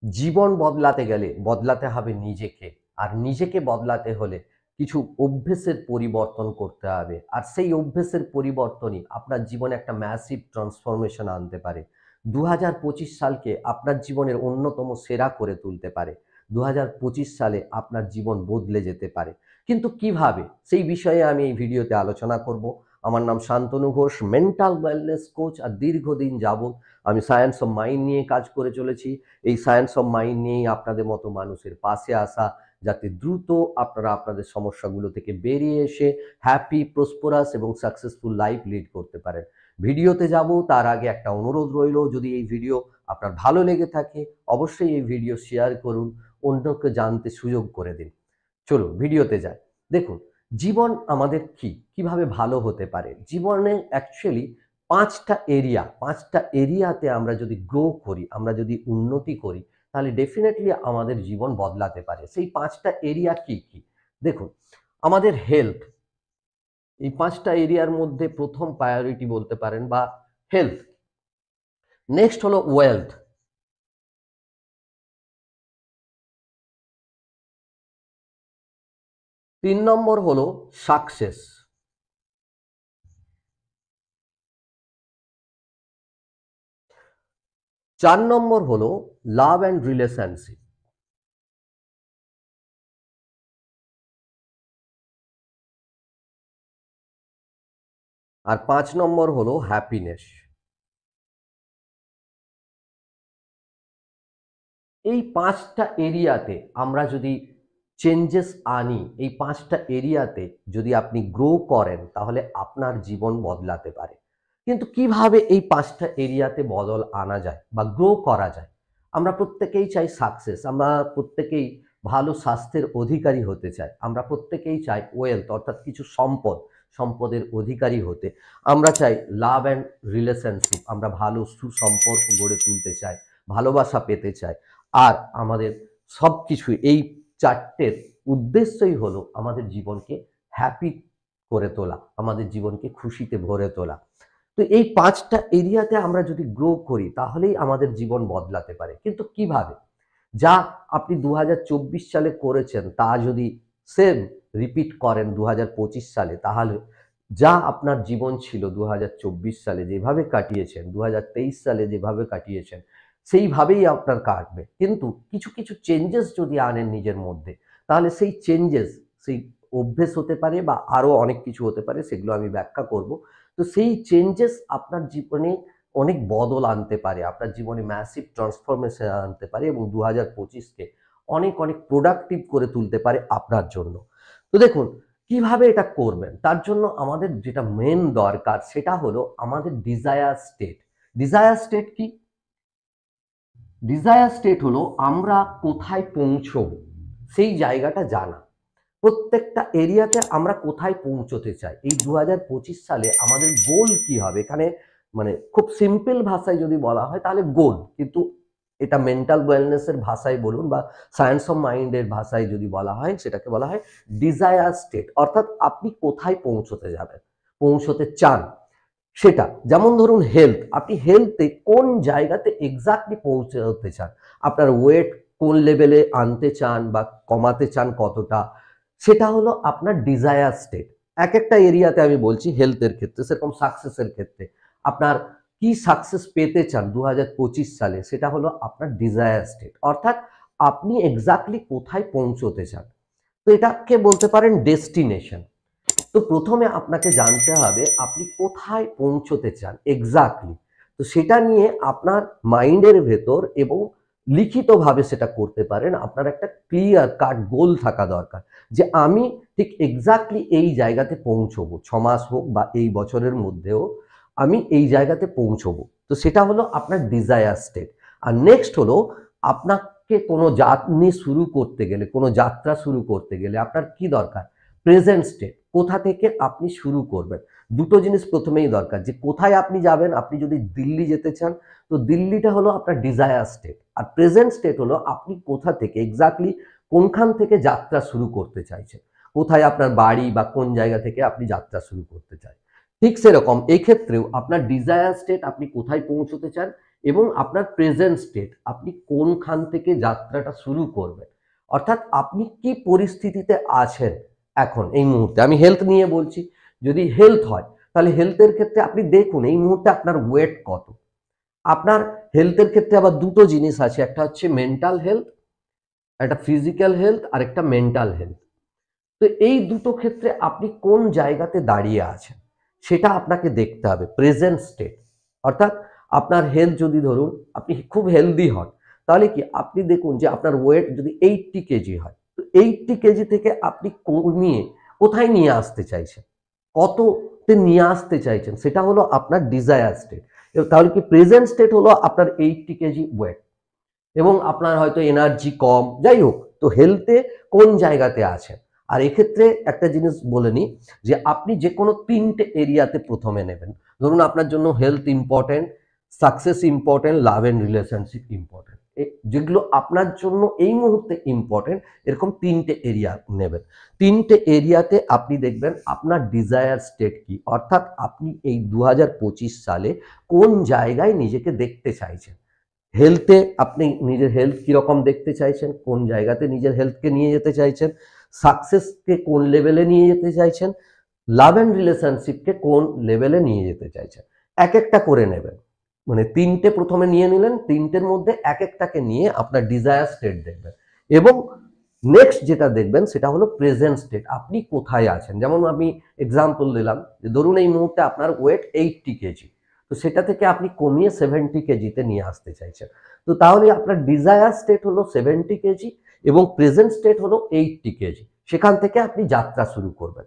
জীবন বদলাতে গেলে বদলাতে হবে নিজেকে, আর নিজেকে বদলাতে হলে কিছু অভ্যেসের পরিবর্তন করতে হবে, আর সেই অভ্যেসের পরিবর্তনই আপনার জীবনে একটা ম্যাসিভ ট্রান্সফরমেশন আনতে পারে। 2025 সালকে আপনার জীবনের অন্যতম সেরা করে তুলতে পারে। 2025 সালে আপনার জীবন বদলে যেতে পারে, কিন্তু কিভাবে সেই বিষয়ে আমি এই ভিডিওতে আলোচনা করব। আমার নাম Shantanu Ghosh, mental wellness coach, আর দীর্ঘদিন যাবৎ আমি সায়েন্স অফ মাইন্ড নিয়ে কাজ করে চলেছি। এই সায়েন্স অফ মাইন্ড নিয়েই আপনাদের মতো মানুষের পাশে আসা, যাতে দ্রুত আপনারা আপনাদের সমস্যাগুলো থেকে বেরিয়ে এসে হ্যাপি, প্রসপোরাস এবং সাকসেসফুল লাইফ লিড করতে পারেন। ভিডিওতে যাব তার আগে একটা অনুরোধ রইল, যদি এই ভিডিও আপনার ভালো লেগে থাকে অবশ্যই এই ভিডিও শেয়ার করুন, অন্যকে জানতে সুযোগ করে দিন। চলুন ভিডিওতে যাই। দেখুন, জীবন আমাদের কিভাবে ভালো হতে পারে। জীবনে অ্যাকচুয়ালি পাঁচটা এরিয়াতে আমরা যদি গ্রো করি, আমরা যদি উন্নতি করি, তাহলে ডেফিনেটলি আমাদের জীবন বদলাতে পারে। সেই পাঁচটা এরিয়া কি কি? দেখুন, আমাদের হেলথ, এই পাঁচটা এরিয়ার মধ্যে প্রথম প্রায়োরিটি বলতে পারেন বা হেলথ। নেক্সট হলো ওয়েলথ। 3 নম্বর হলো সাকসেস। 4 নম্বর হলো লাভ অ্যান্ড রিলেশনশিপ। আর 5 নম্বর হলো হ্যাপিনেস। এই পাঁচটা এরিয়াতে আমরা যদি চেঞ্জেস আনি, এই পাঁচটা এরিয়াতে যদি আপনি গ্রো করেন, তাহলে আপনার জীবন বদলাতে পারে। কিন্তু কিভাবে এই পাঁচটা এরিয়াতে বদল আনা যায় বা গ্রো করা যায়? আমরা প্রত্যেকেই চাই সাকসেস, আমরা প্রত্যেকেই ভালো স্বাস্থ্যের অধিকারী হতে চাই, আমরা প্রত্যেকেই চাই ওয়েলথ অর্থাৎ কিছু সম্পদের অধিকারী হতে, আমরা চাই লাভ অ্যান্ড রিলেশনশিপ, আমরা ভালো সুসম্পর্ক গড়ে তুলতে চাই, ভালোবাসা পেতে চাই। আর আমাদের সব কিছু এই চারটের উদ্দেশ্যই হলো আমাদের জীবনকে হ্যাপি করে তোলা, আমাদের জীবনকে খুশিতে ভরে তোলা। তো এই পাঁচটা এরিয়াতে আমরা যদি গ্রো করি, তাহলেই আমাদের জীবন বদলাতে পারে। কিন্তু কিভাবে? যা আপনি 2024 সালে করেছেন তা যদি সেম রিপিট করেন 2025 সালে, তাহলে যা আপনার জীবন ছিল 2024 সালে যেভাবে কাটিয়েছেন, 2023 সালে যেভাবে কাটিয়েছেন, সেইভাবেই আপনার কাটবে। কিন্তু কিছু কিছু চেঞ্জেস যদি আনেন নিজের মধ্যে, তাহলে সেই চেঞ্জেস, সেই অভ্যেস হতে পারে বা আরো অনেক কিছু হতে পারে, সেগুলো আমি ব্যাখ্যা করব। তো সেই চেঞ্জেস আপনার জীবনে অনেক বদল আনতে পারে, আপনার জীবনে ম্যাসিভ ট্রান্সফরমেশন আনতে পারে এবং 2025কে অনেক অনেক প্রোডাক্টিভ করে তুলতে পারে আপনার জন্য। তো দেখুন, কিভাবে এটা করবেন, তার জন্য আমাদের যেটা মেন দরকার সেটা হলো আমাদের ডিজায়ার স্টেট। ডিজায়ার স্টেট কি? ডিজায়ার স্টেট হলো আমরা কোথায় পৌঁছবো সেই জায়গাটা জানা। প্রত্যেকটা এরিয়াতে আমরা কোথায় পৌঁছতে চাই, এই 2025 সালে আমাদের গোল কি হবে, এখানে মানে খুব সিম্পল ভাষায় যদি বলা হয় তাহলে গোল, কিন্তু এটা মেন্টাল ওয়েলনেসের ভাষায় বলুন বা সায়েন্স অফ মাইন্ডের ভাষায় যদি বলা হয়, সেটাকে বলা হয় ডিজায়ার স্টেট। অর্থাৎ আপনি কোথায় পৌঁছতে যাবেন, পৌঁছতে চান সেটা। যেমন ধরুন হেলথ, আপনি হেলথে কোন জায়গাতে এক্স্যাক্টলি পৌঁছতে চান, আপনার ওয়েট কোন লেভেলে আনতে চান বা কমাতে চান কতটা, সেটা হলো আপনার ডিজায়ার স্টেট। এক একটা এরিয়াতে আমি বলছি, হেলথের ক্ষেত্রে, সেরকম সাকসেসের ক্ষেত্রে আপনার কি সাকসেস পেতে চান 2025 সালে, সেটা হলো আপনার ডিজায়ার স্টেট, অর্থাৎ আপনি এক্স্যাক্টলি কোথায় পৌঁছতে চান। তো এটাকে বলতে পারেন ডেস্টিনেশন। তো প্রথমে আপনাকে জানতে হবে আপনি কোথায় পৌঁছতে চান এক্স্যাক্টলি। তো সেটা নিয়ে আপনার মাইন্ডের ভেতর এবং লিখিতভাবে সেটা করতে পারেন, আপনার একটা ক্লিয়ার কাট গোল থাকা দরকার যে আমি ঠিক এক্স্যাক্টলি এই জায়গাতে পৌঁছবো, 6 মাস হোক বা এই বছরের মধ্যেও আমি এই জায়গাতে পৌঁছবো। তো সেটা হলো আপনার ডিজায়ার স্টেট। আর নেক্সট হলো আপনাকে কোনো জার্নি শুরু করতে গেলে, কোনো যাত্রা শুরু করতে গেলে আপনার কি দরকার? প্রেজেন্ট স্টেট, কোথা থেকে আপনি শুরু করবেন। দুটো জিনিস প্রথমেই দরকার, যে কোথায় আপনি যাবেন। আপনি যদি দিল্লি যেতে চান, তো দিল্লিটা হলো আপনার ডিজায়ার স্টেট, আর প্রেজেন্ট স্টেট হলো আপনি কোথা থেকে এক্স্যাক্টলি কোনখান থেকে যাত্রা শুরু করতে চাইছেন, কোথায় আপনার বাড়ি বা কোন জায়গা থেকে আপনি যাত্রা শুরু করতে চান। ঠিক সেরকম এই ক্ষেত্রেও আপনার ডিজায়ার স্টেট, আপনি কোথায় পৌঁছতে চান, এবং আপনার প্রেজেন্ট স্টেট, আপনি কোনখান থেকে যাত্রাটা শুরু করবেন, অর্থাৎ আপনি কি পরিস্থিতিতে আছেন এখন এই মুহূর্তে। আমি হেলথ নিয়ে বলছি, যদি হেলথ হয় তাহলে হেলথের ক্ষেত্রে আপনি দেখুন এই মুহূর্তে আপনার ওয়েট কত। আপনার হেলথের ক্ষেত্রে আবার দুটো জিনিস আছে, একটা হচ্ছে মেন্টাল হেলথ, একটা ফিজিক্যাল হেলথ, আর একটা মেন্টাল হেলথ। তো এই দুটো ক্ষেত্রে আপনি কোন জায়গাতে দাঁড়িয়ে আছেন সেটা আপনাকে দেখতে হবে, প্রেজেন্ট স্টেট। অর্থাৎ আপনার হেলথ যদি ধরুন আপনি খুব হেলদি হন, তাহলে কি আপনি দেখুন যে আপনার ওয়েট যদি 80 কেজি হয়, তো 80 কেজি থেকে আপনি কমিয়ে কোথায় নিয়ে আসতে চাইছেন, কততে নিয়ে আসতে চাইছেন, সেটা হলো আপনার ডিজায়ার স্টেট। তাহলে কি প্রেজেন্ট স্টেট হলো আপনার 80 কেজি ওয়েট, এবং আপনার হয়তো এনার্জি কম, যাই হোক, তো হেলথে কোন জায়গাতে আছেন। আর এক্ষেত্রে একটা জিনিস বলে নিই, যে আপনি যে কোনো 3টে এরিয়াতে প্রথমে নেবেন। ধরুন আপনার জন্য health important, success important, love and relationship important, যেগুলো আপনার জন্য এই মুহূর্তে ইম্পর্টেন্ট, এরকম 3টে এরিয়া নেবেন। 3টে এরিয়াতে আপনি দেখবেন আপনার ডিজায়ার স্টেট কি, অর্থাৎ আপনি এই 2025 সালে কোন জায়গায় নিজেকে দেখতে চাইছেন। হেলথে আপনি নিজের হেলথ কিরকম দেখতে চাইছেন, কোন জায়গাতে নিজের হেলথকে নিয়ে যেতে চাইছেন, সাকসেসকে কোন লেভেলে নিয়ে যেতে চাইছেন, লাভ অ্যান্ড রিলেশনশিপকে কোন লেভেলে নিয়ে যেতে চাইছেন, এক একটা করে নেবেন। মানে 3টে প্রথমে নিয়ে নিলেন, 3টের মধ্যে এক একটাকে নিয়ে আপনার ডিজায়ার স্টেট দেখবেন, এবং নেক্সট যেটা দেখবেন সেটা হলো প্রেজেন্ট স্টেট, আপনি কোথায় আছেন। যেমন আমি এক্সাম্পল দিলাম, যে ধরুন এই মুহূর্তে আপনার ওয়েট 80 কেজি, তো সেটা থেকে আপনি কমিয়ে 70 কেজিতে নিয়ে আসতে চাইছেন। তো তাহলে আপনার ডিজায়ার স্টেট হলো 70 কেজি এবং প্রেজেন্ট স্টেট হলো 80 কেজি, সেখান থেকে আপনি যাত্রা শুরু করবেন।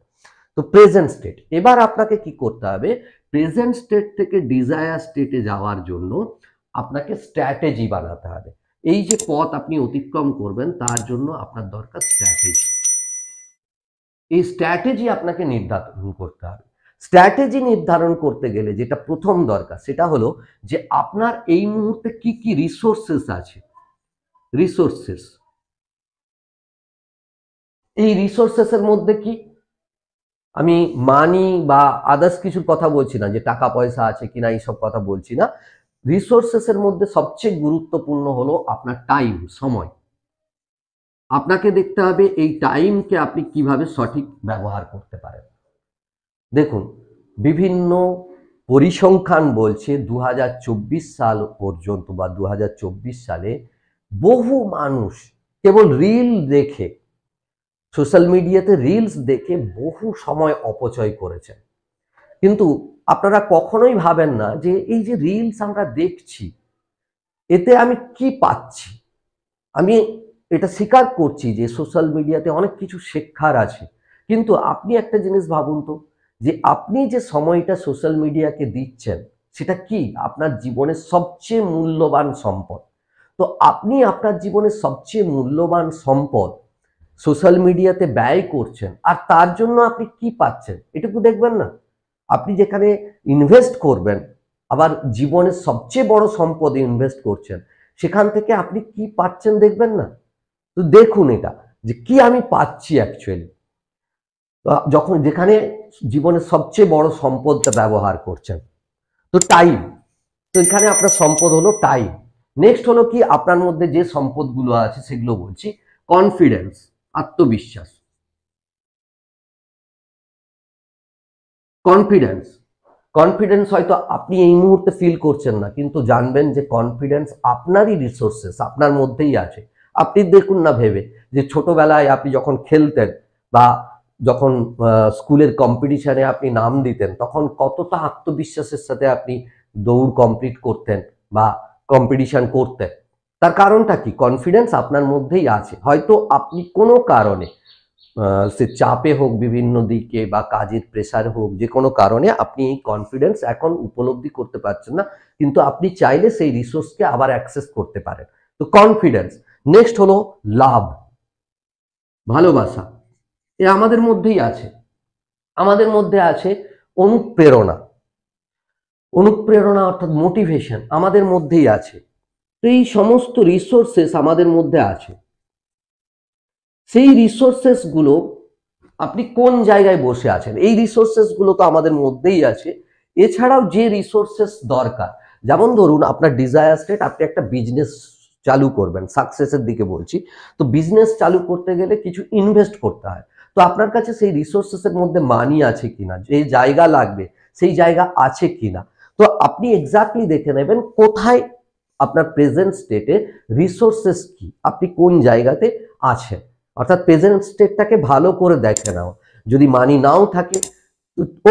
তো প্রেজেন্ট স্টেট, এবার আপনাকে কি করতে হবে, প্রেজেন্ট স্টেট থেকে ডিজায়ার স্টেটে যাওয়ার জন্য আপনাকে স্ট্র্যাটেজি বানাতে হবে। এই যে পথ আপনি অতিক্রম করবেন তার জন্য আপনার দরকার স্ট্র্যাটেজি। এই স্ট্র্যাটেজি আপনাকে নির্ধারণ করতে হবে। স্ট্র্যাটেজি নির্ধারণ করতে গেলে যেটা প্রথম দরকার সেটা হলো যে আপনার এই মুহূর্তে কি কি রিসোর্সেস আছে। রিসোর্সেস, এই রিসোর্সেসের মধ্যে কি, আমি মানি বা আদার্স কিছুর কথা বলছি না, যে টাকা পয়সা আছে কিনা এইসব কথা বলছি না। রিসোর্সেসের মধ্যে সবচেয়ে গুরুত্বপূর্ণ হলো আপনার টাইম, সময়। আপনাকে দেখতে হবে এই টাইমকে আপনি কিভাবে সঠিক ব্যবহার করতে পারেন। দেখুন, বিভিন্ন পরিসংখ্যান বলছে 2024 সাল পর্যন্ত বা 2024 সালে বহু মানুষ কেবল রিল দেখে, সোশ্যাল মিডিয়াতে রিলস দেখে বহু সময় অপচয় করেছেন। কিন্তু আপনারা কখনোই ভাবেন না যে এই যে রিলস আমরা দেখছি এতে আমি কি পাচ্ছি। আমি এটা স্বীকার করছি যে সোশ্যাল মিডিয়াতে অনেক কিছু শেখার আছে, কিন্তু আপনি একটা জিনিস ভাবুন তো, যে আপনি যে সময়টা সোশ্যাল মিডিয়াকে দিচ্ছেন সেটা কি আপনার জীবনের সবচেয়ে মূল্যবান সম্পদ। তো আপনি আপনার জীবনের সবচেয়ে মূল্যবান সম্পদ সোশ্যাল মিডিয়াতে ব্যয় করছেন, আর তার জন্য আপনি কি পাচ্ছেন এটুকু দেখবেন না। আপনি যেখানে ইনভেস্ট করবেন, আবার জীবনের সবচেয়ে বড় সম্পদে ইনভেস্ট করছেন, সেখান থেকে আপনি কি পাচ্ছেন দেখবেন না। তো দেখুন এটা, যে কি আমি পাচ্ছি অ্যাকচুয়ালি, যখন যেখানে জীবনের সবচেয়ে বড় সম্পদটা ব্যবহার করছেন। তো টাইম, তো এখানে আপনার সম্পদ হলো টাইম। নেক্সট হলো কি, আপনার মধ্যে যে সম্পদগুলো আছে সেগুলো বলছি। কনফিডেন্স, আত্মবিশ্বাস। কনফিডেন্স, কনফিডেন্স হয়তো আপনি এই মুহূর্তে ফিল করছেন না, কিন্তু জানবেন যে কনফিডেন্স আপনারই রিসোর্সেস, আপনার মধ্যেই আছে। আপনি দেখুন না ভেবে, যে ছোটবেলায় আপনি যখন খেলতেন বা যখন স্কুলের কম্পিটিশনে আপনি নাম দিতেন, তখন কতটা আত্মবিশ্বাসের সাথে আপনি দৌড় কমপ্লিট করতেন বা কম্পিটিশন করতেন। তার কারণটা কি, কনফিডেন্স আপনার মধ্যেই আছে। হয়তো আপনি কোনো কারণে, সে চাপে হোক বিভিন্ন দিকে বা কাজের প্রেসার হোক, যে কোনো কারণে আপনি এই কনফিডেন্স এখন উপলব্ধি করতে পারছেন না, কিন্তু আপনি চাইলে সেই রিসোর্সকে আবার অ্যাক্সেস করতে পারেন। তো কনফিডেন্স। নেক্সট হলো লাভ, ভালোবাসা। এ আমাদের মধ্যেই আছে। আমাদের মধ্যে আছে অনুপ্রেরণা। অনুপ্রেরণা অর্থাৎ মোটিভেশন আমাদের মধ্যেই আছে। তো এই সমস্ত রিসোর্সেস আমাদের মধ্যে আছে। সেই রিসোর্সেস গুলো আপনি কোন জায়গায় বসে আছেন, এই রিসোর্সেস গুলো তো আমাদের মধ্যেই আছে। এছাড়াও যে রিসোর্সেস দরকার, যেমন ধরুন আপনার ডিজায়ার স্টেট, আপনি একটা বিজনেস চালু করবেন, সাকসেসের দিকে বলছি। তো বিজনেস চালু করতে গেলে কিছু ইনভেস্ট করতে হয়। তো আপনার কাছে সেই রিসোর্সেসের মধ্যে মানি আছে কিনা, যে জায়গা লাগবে সেই জায়গা আছে কিনা। তো আপনি এক্স্যাক্টলি দেখে নেবেন কোথায় আপনার প্রেজেন্ট স্টেটে রিসোর্সেস কি, আপনি কোন জায়গাতে আছেন। অর্থাৎ প্রেজেন্ট স্টেটটাকে ভালো করে দেখে নাও। যদি মানি নাও থাকে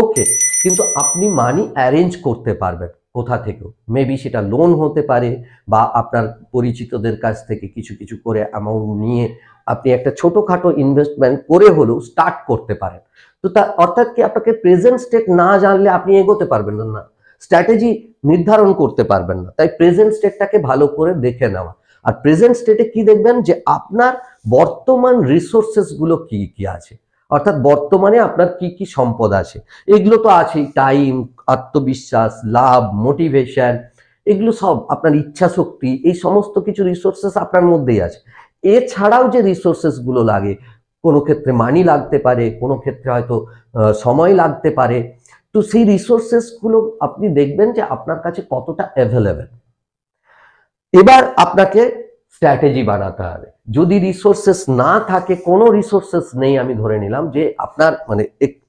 ওকে, কিন্তু আপনি মানি অ্যারেঞ্জ করতে পারবেন কোথা থেকেও। মেবি সেটা লোন হতে পারে, বা আপনার পরিচিতদের কাছ থেকে কিছু কিছু করে অ্যামাউন্ট নিয়ে আপনি একটা ছোটখাটো ইনভেস্টমেন্ট করে হলেও স্টার্ট করতে পারেন। তো তা অর্থাৎ কি, আপনাকে প্রেজেন্ট স্টেট না জানলে আপনি এগোতে পারবেন না, স্ট্র্যাটেজি নির্ধারণ করতে পারবেন না। তাই প্রেজেন্ট স্টেটটাকে ভালো করে দেখে নেওয়া। আর প্রেজেন্ট স্টেটে কি দেখবেন, যে আপনার বর্তমান রিসোর্সেস গুলো কি কি আছে, অর্থাৎ বর্তমানে আপনার কি কি সম্পদ আছে। এগুলো তো আছেই, টাইম, আত্মবিশ্বাস, লাভ, মোটিভেশন, এগুলো সব, আপনার ইচ্ছা শক্তি, এই সমস্ত কিছু রিসোর্সেস আপনার মধ্যেই আছে। এছাড়াও যে রিসোর্সেস গুলো লাগে, কোনো ক্ষেত্রে মানি লাগতে পারে, কোনো ক্ষেত্রে হয়তো সময় লাগতে পারে। তো সেই রিসোর্সেস গুলো আপনি দেখবেন যে আপনার কাছে কতটা অ্যাভেলেবেল। এবার আপনাকে স্ট্র্যাটেজি বানাতে হবে। যদি রিসোর্সেস না থাকে, কোনো রিসোর্সেস নেই, আমি ধরে নিলাম যে আপনার মানে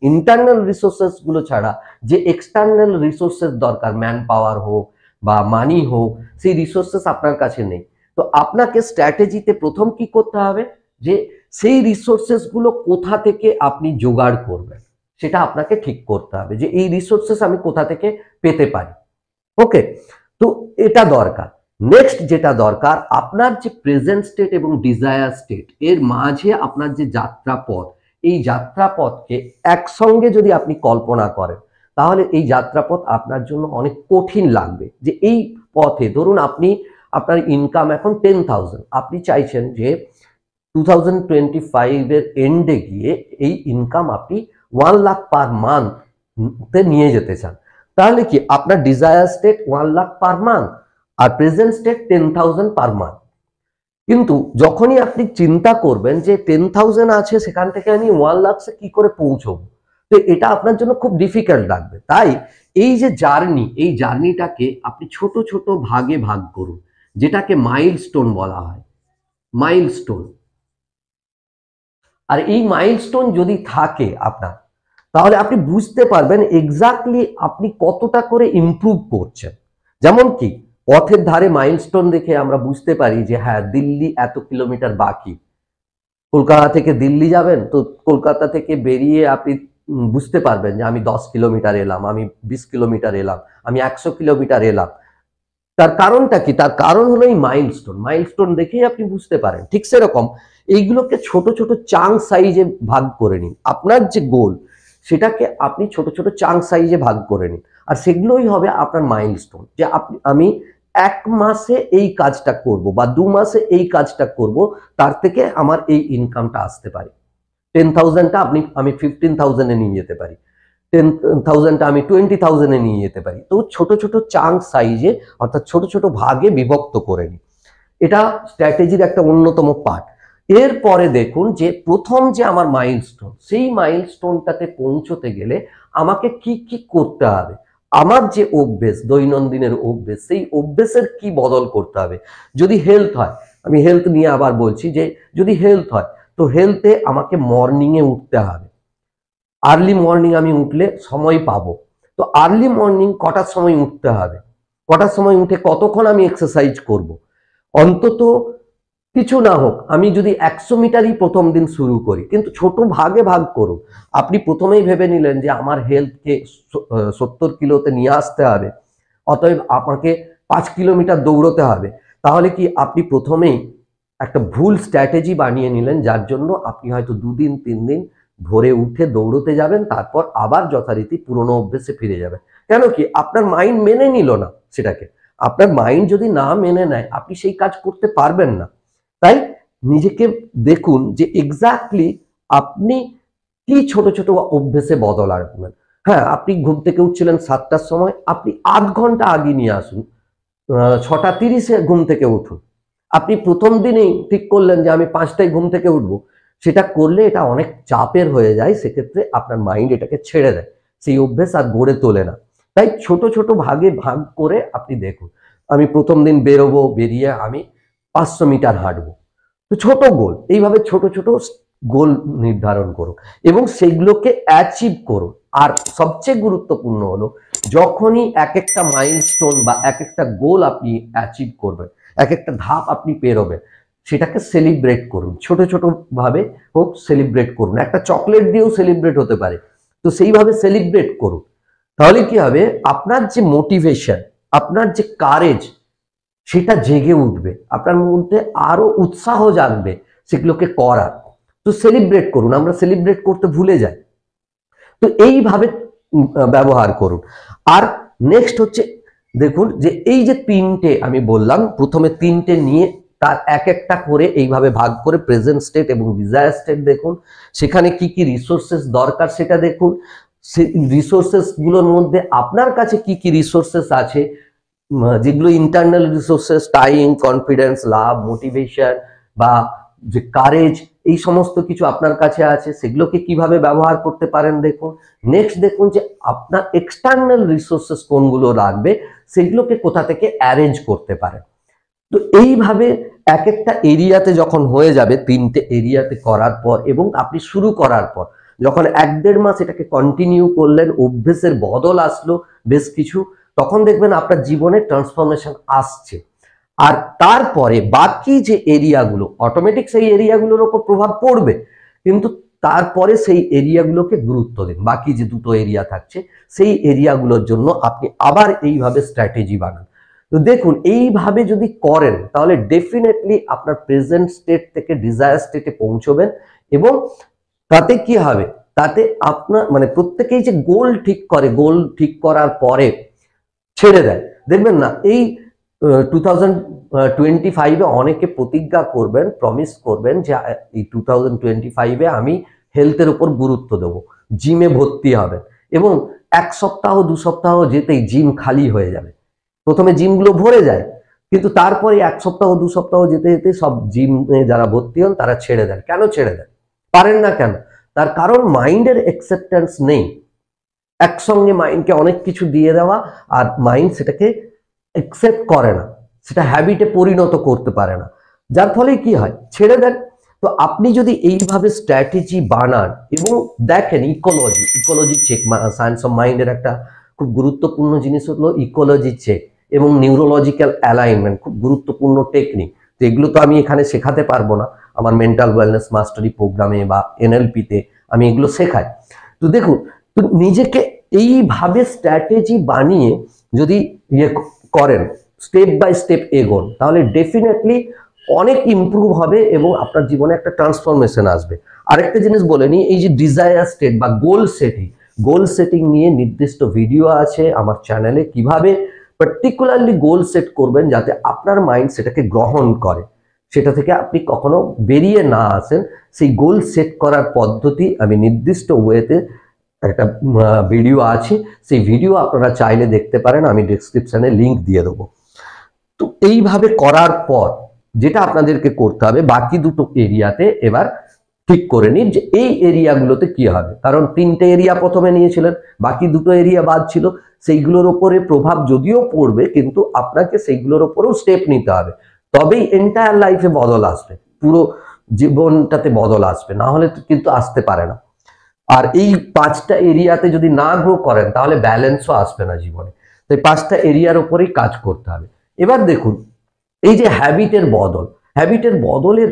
ইন্টারনাল রিসোর্সেস গুলো ছাড়া যে এক্সটার্নাল রিসোর্সেস দরকার, ম্যান পাওয়ার হোক বা মানি হোক, সেই রিসোর্সেস আপনার কাছে নেই। তো আপনাকে স্ট্র্যাটেজিতে প্রথম কি করতে হবে, যে সেই রিসোর্সেস গুলো কোথা থেকে আপনি জোগাড় করবেন সেটা আপনাকে ঠিক করতে হবে, যে এই রিসোর্সেস আমি কোথা থেকে পেতে পারি। ওকে, তো এটা দরকার। নেক্সট যেটা দরকার, আপনার যে প্রেজেন্ট স্টেট এবং ডিজায়ার স্টেট এর মাঝে আপনার যে যাত্রাপথ, এই যাত্রাপথকে একসঙ্গে যদি আপনি কল্পনা করেন, তাহলে এই যাত্রাপথ আপনার জন্য অনেক কঠিন লাগবে। যে এই পথে ধরুন আপনি, আপনার ইনকাম এখন 10,000, আপনি চাইছেন যে 2025-এর এন্ডে গিয়ে এই ইনকাম আপনি 1 লাখ পার মান্থ নিয়ে যেতে চান। তাহলে কি আপনার desire state 1 lakh per month আর প্রেজেন্ট স্টেট 10,000 পার মান্থ। কিন্তু যখনই আপনি চিন্তা করবেন যে 10,000 আছে, সেখান থেকে আমি 1 লাখে কি করে পৌঁছবো, তো এটা আপনার জন্য খুব ডিফিকাল্ট লাগবে। তাই এই যে জার্নি, এই জার্নিটাকে আপনি ছোট ছোট ভাগে ভাগ করুন, যেটাকে মাইলস্টোন বলা হয়, মাইলস্টোন। আর এই মাইলস্টোন যদি থাকে আপনার, তাহলে আপনি বুঝতে পারবেন এক্স্যাক্টলি আপনি কতটা করে ইমপ্রুভ করছেন। যেমন কি, পথের ধারে মাইলস্টোন দেখে আমরা বুঝতে পারি যে হ্যাঁ, দিল্লি এত কিলোমিটার বাকি। কলকাতা থেকে দিল্লি যাবেন, তো কলকাতা থেকে বেরিয়ে আপনি বুঝতে পারবেন যে আমি 10 কিলোমিটার এলাম, আমি 20 কিলোমিটার এলাম, আমি 100 কিলোমিটার এলাম। তার কারণটা কি? তার কারণ হলো এই মাইলস্টোন। মাইলস্টোন দেখেই আপনি বুঝতে পারেন। ঠিক সেরকম এইগুলোকে ছোট ছোট চাঙ্ক সাইজে ভাগ করে নিন। আপনার যে গোল, সেটাকে আপনি ছোট ছোট চাঙ্ক সাইজে ভাগ করে নিন, আর সেগুলোই হবে আপনার মাইলস্টোন। যে আমি 1 মাসে এই কাজটা করব বা 2 মাসে এই কাজটা করব, তার থেকে আমার এই ইনকামটা আসতে পারে। 10,000টা আমি 15,000-এ নিয়ে যেতে পারি, 10,000টা আমি 20,000-এ নিয়ে যেতে পারি। তো ছোট ছোট চাঙ্ক সাইজে, অর্থাৎ ছোট ছোট ভাগে বিভক্ত করে নিই। এটা স্ট্র্যাটেজির একটা অন্যতম পার্ট। এরপরে দেখুন যে প্রথম যে আমার মাইলস্টোন, সেই মাইলস্টোনটাতে পৌঁছতে গেলে আমাকে কি কি করতে হবে। আমার যে অভ্যেস, দৈনন্দিনের অভ্যেস, সেই অভ্যেসের কি বদল করতে হবে। যদি হেলথ হয়, আমি হেলথ নিয়ে আবার বলছি, যে যদি হেলথ হয়, তো হেলথে আমাকে মর্নিংয়ে উঠতে হবে। আর্লি মর্নিং আমি উঠলে সময় পাবো। তো আর্লি মর্নিং কটার সময় উঠতে হবে, কটার সময় উঠে কতক্ষণ আমি এক্সারসাইজ করব। অন্তত কিছু না হোক, আমি যদি 100 মিটারই প্রথম দিন শুরু করি, কিন্তু ছোট ভাগে ভাগ করুন। আপনি প্রথমেই ভেবে নিলেন যে আমার হেলথকে 70 কিলোতে নিয়ে আসতে হবে, অতএব আমাকে 5 কিলোমিটার দৌড়তে হবে। তাহলে কি আপনি প্রথমেই একটা ভুল স্ট্র্যাটেজি বানিয়ে নিলেন, যার জন্য আপনি হয়তো 2 দিন 3 দিন ভোরে উঠে দৌড়তে যাবেন, তারপর আবার যথারীতি পুরনো অভ্যেসে ফিরে যাবেন। কেন কি? আপনার মাইন্ড মেনে নিল না সেটাকে। আপনার মাইন্ড যদি না মেনে নেয়, আপনি সেই কাজ করতে পারবেন না। তাই নিজেকে দেখুন যে এক্স্যাক্টলি আপনি কি ছোট ছোট অভ্যেসে বদল আনবেন। হ্যাঁ, আপনি ঘুম থেকে উঠছিলেন 7টার সময়, আপনি আধ ঘন্টা আগে নিয়ে আসুন, 6টা 30-এ ঘুম থেকে উঠুন। আপনি প্রথম দিনেই ঠিক করলেন যে আমি 5টায় ঘুম থেকে উঠবো, সেটা করলে এটা অনেক চাপের হয়ে যায়। সেক্ষেত্রে আপনার মাইন্ড এটাকে ছেড়ে দেয়, সেই অভ্যেস আর গড়ে তোলে না। তাই ছোট ছোট ভাগে ভাগ করে আপনি দেখুন, আমি প্রথম দিন বেরোবো, বেরিয়ে আমি 500 মিটার হাঁটবো। তো ছোট গোল, এইভাবে ছোট ছোট গোল নির্ধারণ করুন এবং সেগুলোকে অ্যাচিভ করুন। আর সবচেয়ে গুরুত্বপূর্ণ হলো, যখনই এক একটা মাইলস্টোন বা এক একটা গোল আপনি অ্যাচিভ করবেন, এক একটা ধাপ আপনি পেরোবেন, সেটাকে সেলিব্রেট করুন। ছোট ছোট ভাবে হোক সেলিব্রেট করুন, একটা চকলেট দিয়েও সেলিব্রেট হতে পারে। তো সেইভাবে সেলিব্রেট করুন। তাহলে কি হবে, আপনার যে মোটিভেশন, আপনার যে কারেজ, সেটা জেগে উঠবে, আপনার মধ্যে আরো উৎসাহ জাগবে সেগুলোকে করার। তো সেলিব্রেট করুন, আমরা সেলিব্রেট করতে ভুলে যাই। তো এইভাবে ব্যবহার করুন। আর নেক্সট হচ্ছে, দেখুন যে এই যে তিনটে আমি বললাম, প্রথমে তিনটে নিয়ে তার এক একটা করে এইভাবে ভাগ করে প্রেজেন্ট স্টেট এবং ডিজায়ার স্টেট দেখুন, সেখানে কি কি রিসোর্সেস দরকার সেটা দেখুন, সেই রিসোর্সেস গুলোর মধ্যে আপনার কাছে কি কি রিসোর্সেস আছে, যেগুলো ইন্টারনাল রিসোর্সেস, টাইম, কনফিডেন্স, লাভ, মোটিভেশন বা যে কারেজ, এই সমস্ত কিছু আপনার কাছে আছে, সেগুলোকে কিভাবে ব্যবহার করতে পারেন দেখুন। নেক্সট দেখুন যে আপনার এক্সটার্নাল রিসোর্সেস কোনগুলো রাখবে, সেগুলোকে কোথা থেকে অ্যারেঞ্জ করতে পারেন। তো এইভাবে এক একটা এরিয়াতে যখন হয়ে যাবে, তিনটে এরিয়াতে করার পর এবং আপনি শুরু করার পর যখন 1-1.5 মাস এটাকে কন্টিনিউ করলেন, অভ্যেসের বদল আসলো বেশ কিছু, তখন দেখবেন আপনার জীবনে ট্রান্সফরমেশন আসছে। আর তারপরে বাকি যে এরিয়াগুলো, অটোমেটিক সেই এরিয়াগুলোর উপর প্রভাব পড়বে, কিন্তু তারপরে সেই এরিয়াগুলোকে গুরুত্ব দিন। বাকি যে দুটো এরিয়া থাকছে, সেই এরিয়াগুলোর জন্য আপনি আবার এইভাবে স্ট্র্যাটেজি বানান। তো দেখুন, এইভাবে যদি করেন তাহলে ডেফিনেটলি আপনার প্রেজেন্ট স্টেট থেকে ডিজায়ার স্টেটে পৌঁছবেন। এবং তাতে কি হবে, তাতে আপনার মানে প্রত্যেকেই যে গোল ঠিক করে, গোল ঠিক করার পরে ছেড়ে দেয়, দেখবেন না এই 2025-এ অনেকে প্রতিজ্ঞা করবেন, প্রমিস করবেন যে এই 2025-এ আমি হেলথের উপর গুরুত্ব দেবো, জিমে ভর্তি হবেন এবং 1 সপ্তাহ 2 সপ্তাহ যেতেই জিম খালি হয়ে যাবে। প্রথমে জিমগুলো ভরে যায়, কিন্তু তারপরে 1 সপ্তাহ 2 সপ্তাহ যেতে যেতে সব জিমে যারা ভর্তি হন তারা ছেড়ে দেন। কেন ছেড়ে দেন, পারেন না কেন? তার কারণ মাইন্ডের অ্যাকসেপ্টেন্স নেই। একসঙ্গে মাইন্ডকে অনেক কিছু দিয়ে দেওয়া, আর মাইন্ড সেটাকে অ্যাকসেপ্ট করে না, সেটা হ্যাবিটে পরিণত করতে পারে না, যার ফলে কি হয়, ছেড়ে দেন। তো আপনি যদি এইভাবে স্ট্র্যাটেজি বানান এবং দেখেন ইকোলজি চেক, সায়েন্স অফ মাইন্ডের একটা খুব গুরুত্বপূর্ণ জিনিস হলো ইকোলজি চেক এবং নিউরোলজিক্যাল অ্যালাইনমেন্ট, খুব গুরুত্বপূর্ণ টেকনিক। তো এগুলো তো আমি এখানে শেখাতে পারবো না, আমার মেন্টাল ওয়েলনেস মাস্টারি প্রোগ্রামে বা এনএলপিতে আমি এগুলো শেখাই। তো দেখুন, তো নিজেকে এইভাবে স্ট্র্যাটেজি বানিয়ে যদি ইয়ে করেন, স্টেপ বাই স্টেপ এগোন, তাহলে ডেফিনেটলি অনেক ইমপ্রুভ হবে এবং আপনার জীবনে একটা ট্রান্সফরমেশন আসবে। আরেকটা জিনিস বলে নিই, এই যে ডিজায়ার স্টেট বা গোল সেটিং নিয়ে নির্দিষ্ট ভিডিও আছে আমার চ্যানেলে, কিভাবে পার্টিকুলারলি গোল সেট করবেন যাতে আপনার মাইন্ড সেটাকে গ্রহণ করে, সেটা থেকে আপনি কখনো বেরিয়ে না আসেন। সেই গোল সেট করার পদ্ধতি আমি নির্দিষ্ট ওয়েতে একটা ভিডিও আছে, সেই ভিডিও আপনারা চাইলে দেখতে পারেন, আমি ডেসক্রিপশনে লিংক দিয়ে দেবো। তো এইভাবে করার পর যেটা আপনাদেরকে করতে হবে, বাকি দুটো এরিয়াতে এবার ঠিক করে নিন যে এই এরিয়াগুলোতে কি হবে। কারণ 3টে এরিয়া প্রথমে নিয়েছিলেন, বাকি দুটো এরিয়া বাদ ছিল, সেইগুলোর ওপরে প্রভাব যদিও পড়বে, কিন্তু আপনাকে সেইগুলোর ওপরেও স্টেপ নিতে হবে, তবেই এন্টায়ার লাইফে বদল আসবে, পুরো জীবনটাতে বদল আসবে, না হলে কিন্তু আসতে পারে না। আর এই 5টা এরিয়াতে যদি না গ্রো করেন তাহলে ব্যালেন্সও আসবে না জীবনে। তাই 5টা এরিয়ার উপরেই কাজ করতে হবে। এবার দেখুন, এই যে হ্যাবিটের বদলের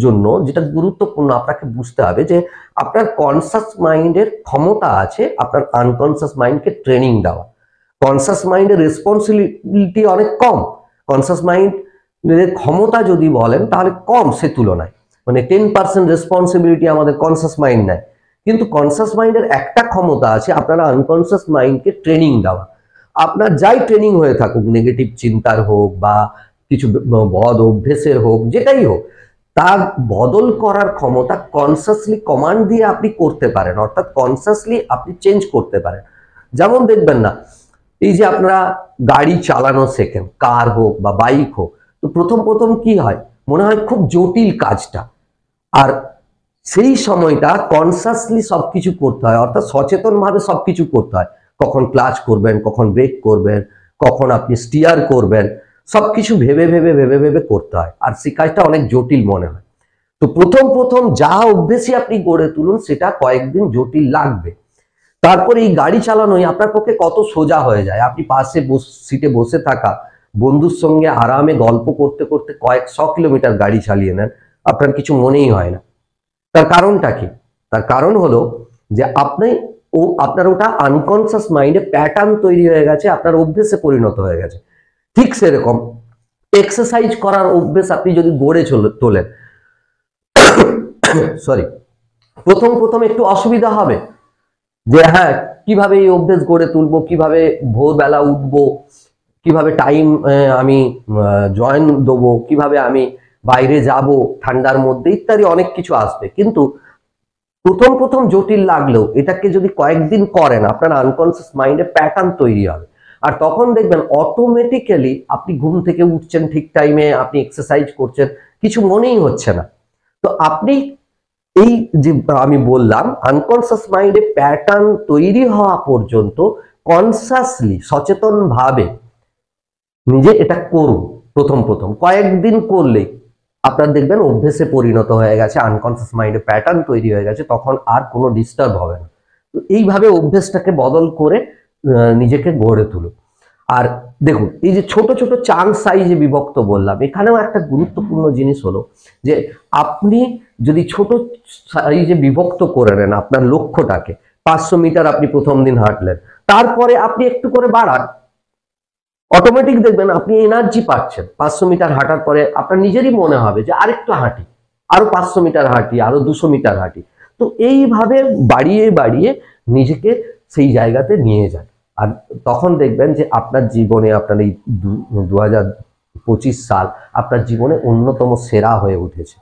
জন্য যেটা গুরুত্বপূর্ণ আপনাকে বুঝতে হবে যে আপনার কনসাস মাইন্ডের ক্ষমতা আছে আপনার আনকনসাস মাইন্ডকে ট্রেনিং দেওয়া। কনসাস মাইন্ডের রেসপন্সিবিলিটি অনেক কম, কনসাস মাইন্ডের ক্ষমতা যদি বলেন তাহলে কম সে তুলনায়, মানে 10% রেসপন্সিবিলিটি আমাদের কনসাস মাইন্ড নেয়। কিন্তু কনসাস মাইন্ডের একটা ক্ষমতা আছে আপনারা আনকনসাস মাইন্ডকে ট্রেনিং দেওয়া। আপনার যাই ট্রেনিং হয়ে থাকুক, নেগেটিভ চিন্তার হোক বা কিছু বদ অভ্যেসের হোক, যেটাই হোক, তার বদল করার ক্ষমতা কনসাসলি কমান্ড দিয়ে আপনি করতে পারেন, অর্থাৎ কনসাসলি আপনি চেঞ্জ করতে পারেন। যেমন দেখবেন না, এই যে আপনারা গাড়ি চালানো শেখেন, কার হোক বা বাইক হোক, তো প্রথম প্রথম কি হয়, মনে হয় খুব জটিল কাজটা, আর সেই সময়টা কনসাসলি সবকিছু করতে হয়, অর্থাৎ সচেতন ভাবে সবকিছু করতে হয়। কখন ক্লাচ করবেন, কখন ব্রেক করবেন, কখন আপনি স্টিয়ার করবেন, সবকিছু ভেবে ভেবে ভেবে ভেবে করতে হয়। আর সেই কাজটা অনেক জটিল মনে হয়। তো প্রথম প্রথম যা অভ্যেসই আপনি গড়ে তুলুন সেটা কয়েকদিন জটিল লাগবে। তারপরে এই গাড়ি চালানোই আপনার পক্ষে কত সোজা হয়ে যায়। আপনি পাশে সিটে বসে থাকা বন্ধুর সঙ্গে আরামে গল্প করতে করতে কয়েক 100 কিলোমিটার গাড়ি চালিয়ে নেন, আপনার কিছু মনেই হয় না। তার কারণটা কি? তার কারণ হলো যে আপনার ওটা আনকনসিয়াস মাইন্ডে প্যাটার্ন তৈরি হয়ে গেছে, আপনার অভ্যেসে পরিণত হয়ে গেছে। ঠিক সেরকম এক্সারসাইজ করার অভ্যেস আপনি যদি গড়ে তোলেন, সরি, প্রথম প্রথম একটু অসুবিধা হবে যে হ্যাঁ কিভাবে এই অভ্যেস গড়ে তুলবো, কিভাবে ভোরবেলা উঠবো, কিভাবে টাইম আমি জয়েন দেবো, কিভাবে আমি বাইরে যাব ঠান্ডার মধ্যে, ইত্যাদি অনেক কিছু আসবে। কিন্তু প্রথম প্রথম জটিল লাগলেও এটাকে যদি কয়েকদিন করেন আপনার আনকনসিয়াস মাইন্ডে প্যাটার্ন তৈরি হবে। আর তখন দেখবেন অটোমেটিক্যালি আপনি ঘুম থেকে উঠছেন ঠিক টাইমে, আপনি এক্সারসাইজ করছেন, কিছু মনেই হচ্ছে না। তো আপনি এই যে আমি বললাম আনকনসিয়াস মাইন্ডে প্যাটার্ন তৈরি হওয়া পর্যন্ত কনসাসলি সচেতন ভাবে নিজে এটা করুন। প্রথম প্রথম কয়েকদিন করলেই আপনার দেখবেন অভ্যেসে পরিণত হয়ে গেছে, আনকনসিয়াস মাইন্ডে প্যাটার্ন তৈরি হয়ে গেছে, তখন আর কোনো ডিস্টার্ব হবে না। তো এইভাবে অভ্যেসটাকে বদল করে নিজেকে গড়ে তুলুন। আর দেখুন এই যে ছোট ছোট চাঙ্ক সাইজে বিভক্ত বললাম, এখানেও একটা গুরুত্বপূর্ণ জিনিস হলো যে আপনি যদি ছোট সাইজে বিভক্ত করে নেন আপনার লক্ষ্যটাকে, 500 মিটার আপনি প্রথম দিন হাঁটলেন, তারপরে আপনি একটু করে বাড়ান, অটোমেটিক দেখবেন আপনি এনার্জি পাচ্ছেন। 500 মিটার হাঁটার পরে আপনার নিজেরই মনে হবে যে আরেকটু হাঁটি, আরো 500 মিটার হাঁটি, আরো 200 মিটার হাঁটি। তো এইভাবে বাড়িয়ে বাড়িয়ে নিজেকে সেই জায়গাতে নিয়ে যান। আর তখন দেখবেন যে আপনার জীবনে, আপনার এই 2025 সাল আপনার জীবনে অন্যতম সেরা হয়ে উঠেছে।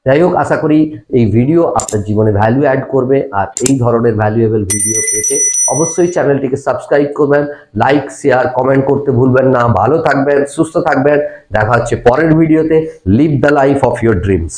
যাই হোক, আশা করি এই ভিডিও আপনার জীবনে ভ্যালু অ্যাড করবে। আর এই ধরনের ভ্যালুয়েবল ভিডিও পেতে অবশ্যই চ্যানেলটিকে সাবস্ক্রাইব করবেন, লাইক শেয়ার কমেন্ট করতে ভুলবেন না। ভালো থাকবেন, সুস্থ থাকবেন, দেখা হচ্ছে পরের ভিডিওতে। Live the life of your dreams.